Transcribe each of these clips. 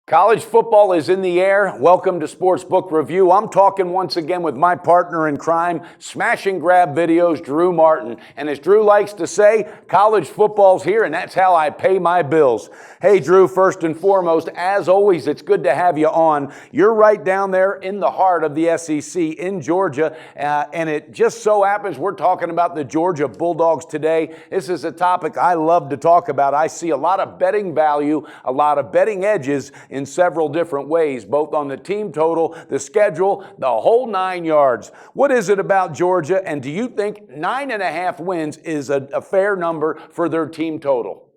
College football is in the air. Welcome to Sportsbook Review. I'm talking once again with my partner in crime, smash and grab videos, Drew Martin. And as Drew likes to say, college football's here, and that's how I pay my bills. Hey, Drew, first and foremost, as always, it's good to have you on. You're right down there in the heart of the SEC in Georgia, and it just so happens we're talking about the Georgia Bulldogs today. This is a topic I love to talk about. I see a lot of betting value, a lot of betting edges in several different ways, both on the team total, the schedule, the whole 9 yards. What is it about Georgia, and do you think 9.5 wins is a fair number for their team total?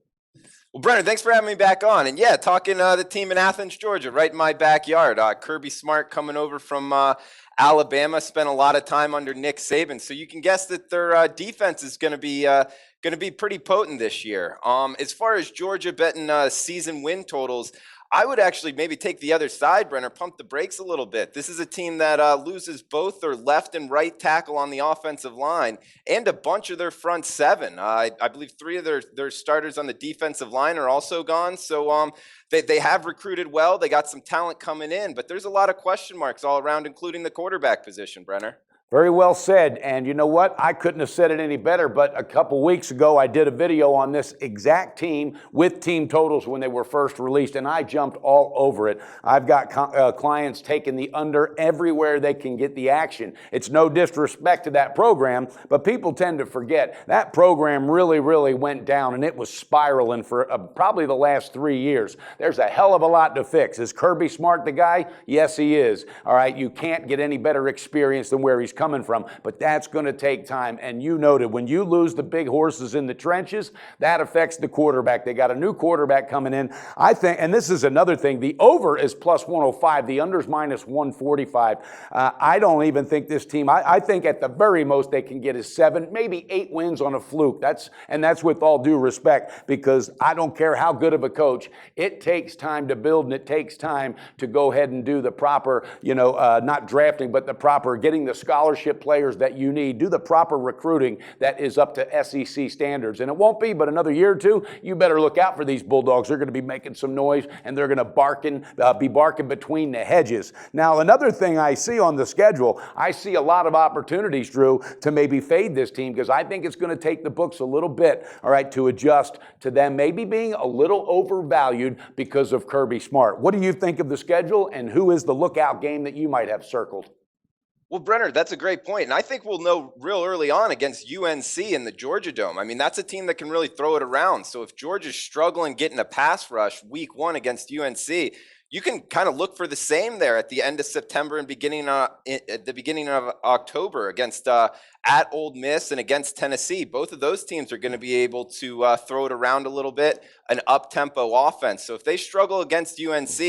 Well, Brenner, thanks for having me back on. And yeah, talking the team in Athens, Georgia, right in my backyard. Kirby Smart coming over from Alabama, spent a lot of time under Nick Saban. So you can guess that their defense is going to be pretty potent this year. As far as Georgia betting season win totals, I would actually maybe take the other side, Brenner, pump the brakes a little bit. This is a team that loses both their left and right tackle on the offensive line and a bunch of their front seven. I believe 3 of their starters on the defensive line are also gone. So they have recruited well. They got some talent coming in, but there's a lot of question marks all around, including the quarterback position, Brenner. Very well said. And you know what? I couldn't have said it any better, but a couple weeks ago, I did a video on this exact team with team totals when they were first released, and I jumped all over it. I've got clients taking the under everywhere they can get the action. It's no disrespect to that program, but people tend to forget that program really went down, and it was spiraling for probably the last 3 years. There's a hell of a lot to fix. Is Kirby Smart the guy? Yes, he is. All right, you can't get any better experience than where he's coming from, but that's going to take time. And you noted when you lose the big horses in the trenches, that affects the quarterback. They got a new quarterback coming in. I think, and this is another thing, the over is plus 105, the under's minus 145. I don't even think this team, I think at the very most they can get is 7, maybe 8 wins on a fluke. That's with all due respect, because I don't care how good of a coach, it takes time to build, and it takes time to go ahead and do the proper, not drafting, but the proper getting the scholarship players that you need, do the proper recruiting that is up to SEC standards. And it won't be but another year or two. You better look out for these Bulldogs. They're going to be making some noise, and they're going to be barking between the hedges. Now, another thing I see on the schedule, I see a lot of opportunities, Drew, to maybe fade this team, because I think it's going to take the books a little bit, all right, to adjust to them maybe being a little overvalued because of Kirby Smart. What do you think of the schedule, and who is the lookout game that you might have circled? Well, Brenner, that's a great point. And I think we'll know real early on against UNC in the Georgia Dome. I mean, that's a team that can really throw it around. So if Georgia's struggling getting a pass rush week 1 against UNC, you can kind of look for the same there at the end of September and at the beginning of October against at Ole Miss and against Tennessee. Both of those teams are going to be able to throw it around a little bit, an up-tempo offense. So if they struggle against UNC,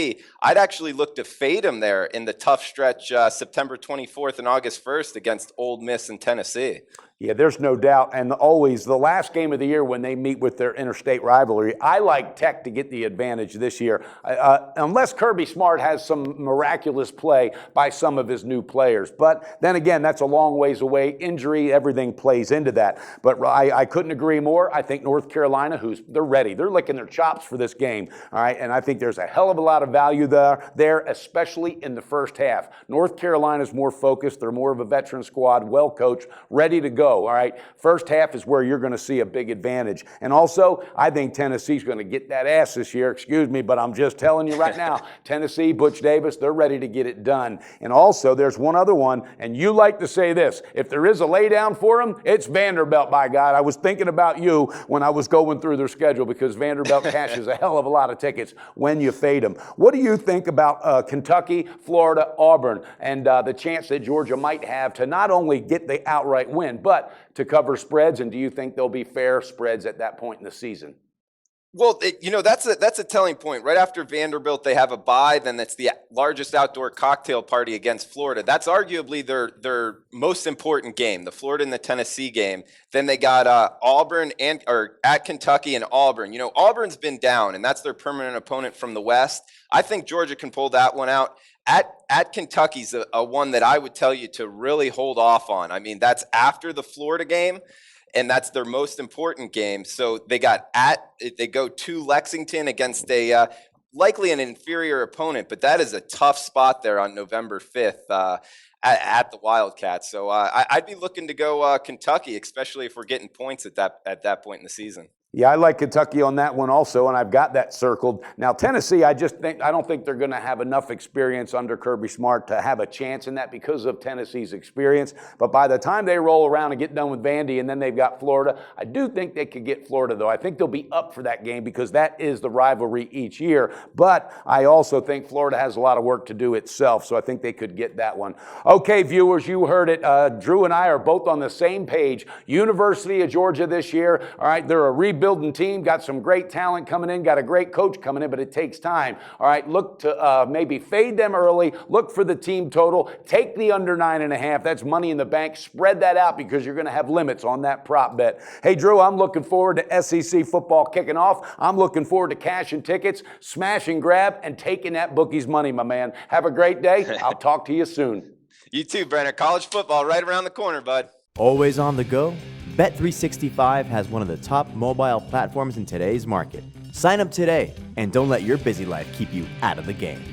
I'd actually look to fade them there in the tough stretch September 24th and August 1st against Ole Miss and Tennessee. Yeah, there's no doubt. And always the last game of the year when they meet with their interstate rivalry, I like Tech to get the advantage this year, unless Kirby Smart has some miraculous play by some of his new players. But then again, that's a long ways away. Injury, everything plays into that. But I couldn't agree more. I think North Carolina, they're ready. They're licking their chops for this game. All right, and I think there's a hell of a lot of value there, especially in the first half. North Carolina's more focused. They're more of a veteran squad, well coached, ready to go. All right, first half is where you're going to see a big advantage. And also, I think Tennessee's going to get that ass this year. Excuse me, but I'm just telling you right now, Tennessee, Butch Davis, they're ready to get it done. And also, there's one other one, and you like to say this, if there is a laydown for them, it's Vanderbilt, by God. I was thinking about you when I was going through their schedule, because Vanderbilt cashes a hell of a lot of tickets when you fade them. What do you think about Kentucky, Florida, Auburn, and the chance that Georgia might have to not only get the outright win, but to cover spreads? And do you think there'll be fair spreads at that point in the season? Well, that's a telling point. Right after Vanderbilt, they have a bye. Then that's the largest outdoor cocktail party against Florida. That's arguably their most important game, the Florida and the Tennessee game. Then they got Auburn or at Kentucky and Auburn. Auburn's been down, and that's their permanent opponent from the West. I think Georgia can pull that one out. At Kentucky's a one that I would tell you to really hold off on. I mean, that's after the Florida game, and that's their most important game. So they go to Lexington against a likely an inferior opponent, but that is a tough spot there on November 5th at the Wildcats. So I'd be looking to go Kentucky, especially if we're getting points at that point in the season. Yeah, I like Kentucky on that one also, and I've got that circled. Now, Tennessee, I don't think they're going to have enough experience under Kirby Smart to have a chance in that because of Tennessee's experience. But by the time they roll around and get done with Vandy, and then they've got Florida, I do think they could get Florida, though. I think they'll be up for that game because that is the rivalry each year. But I also think Florida has a lot of work to do itself, so I think they could get that one. Okay, viewers, you heard it. Drew and I are both on the same page. University of Georgia this year, all right, they're a rebuilding team, got some great talent coming in, got a great coach coming in, but it takes time. All right, look to maybe fade them early, look for the team total, take the under 9.5. That's money in the bank. Spread that out because you're going to have limits on that prop bet. Hey, Drew, I'm looking forward to SEC football kicking off. I'm looking forward to cashing tickets, smash and grab, and taking that bookie's money, my man. Have a great day. I'll talk to you soon. You too, Brenner. College football right around the corner, bud. Always on the go? Bet365 has one of the top mobile platforms in today's market. Sign up today and don't let your busy life keep you out of the game.